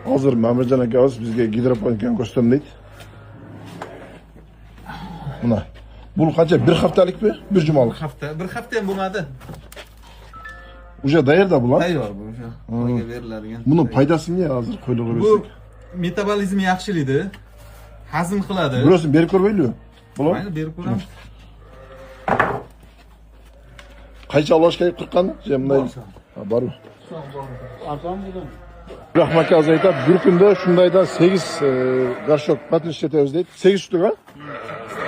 Hozir Ma'murjon akamiz bizga gidroponikani ko'rsatmaydi. Mana. Bu qancha? Bir haftalikmi? Bir jumalik. Bir hafta ham bo'lmadi. Uje tayyorda bular? Tayyor bu o'sha. Qo'yga beriladigan. Buni foydasi ne hozir qo'ylarga Bu bersak? metabolizmni yaxshilaydi. Hazm qiladi. Burasini berib ko'rmaylik. Bular? Mayli, berib ko'ramiz. Qancha olosh kerak turqqan? Bunday. Ha, bormi? Arzon bo'ldi. Rahmat aka aytadi, bir kunda shundaydan 8 gorshok patin ishlatamiz deydi. 8 shtuk ha?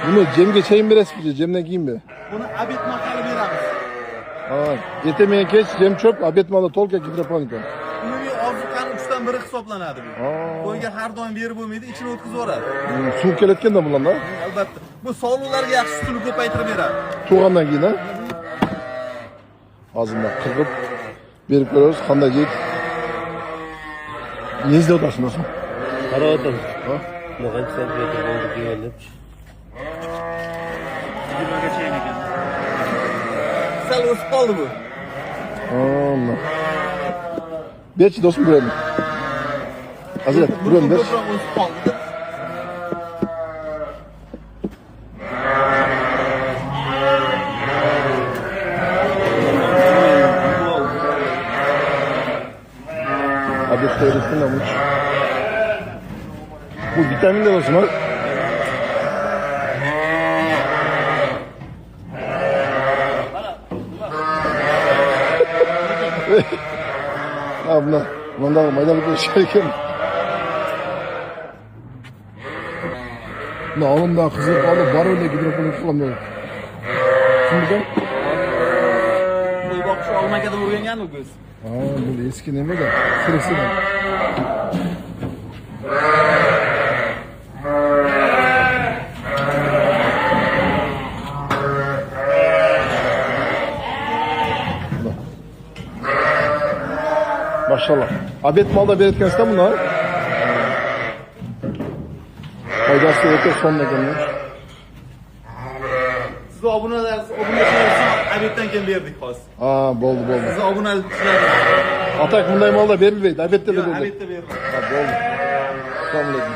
Buni jemga chayin berasizmi, jemdan keyinmi? Buni obed maqali beramiz. Ha, ertamen kech jem cho'p, obed maqali to'lka gidroponika. Umumiy ozuqaning 3dan biri hisoblanadi bu. Qo'yga har doim berib bo'lmaydi, ichini o'tkazib yuboradi. Suv kelayotganda bularda? Albatta. Bu sog'liqlarga yaxshi sutini ko'paytirib beradi. Tug'andan keyin ha? Hozir bak qilib berib ko'ramiz, qanday yeydi. Nezda o'tasizmi o'zi? Qarotim. Ha? Qancha santimetr bo'ldi deganlar. 20 gacha ekan. Sal o'sib qoldi bu. Allah. Bechi do'stim bularni. Hazrat, bularni ber. Ko'proq o'sib qoldi. Obedda öğretmen olmuş. Bu vitaminler olsun ha. Ha bunlar maydalık bir şey ki. Ne oğlum da kızı bağlı var öyle gidroponik kullanmıyor. Şimdi ben. Bu boqishni olmagada o'rganganmi ko'z? Ha bu eski neme de. Sırası da. Maşallah. Abet malda belirtkenizde bunlar. Faydası öte sonuna gelmiş. Siz obunachilarga obeddan keyin berdik hozir. Ha bo'ldi. Siz obunachilarga Atak bunday malda berilmeydi. Abette de yo'q, berildi. obedda berdik. Ha bo'ldi. Tamam dedim.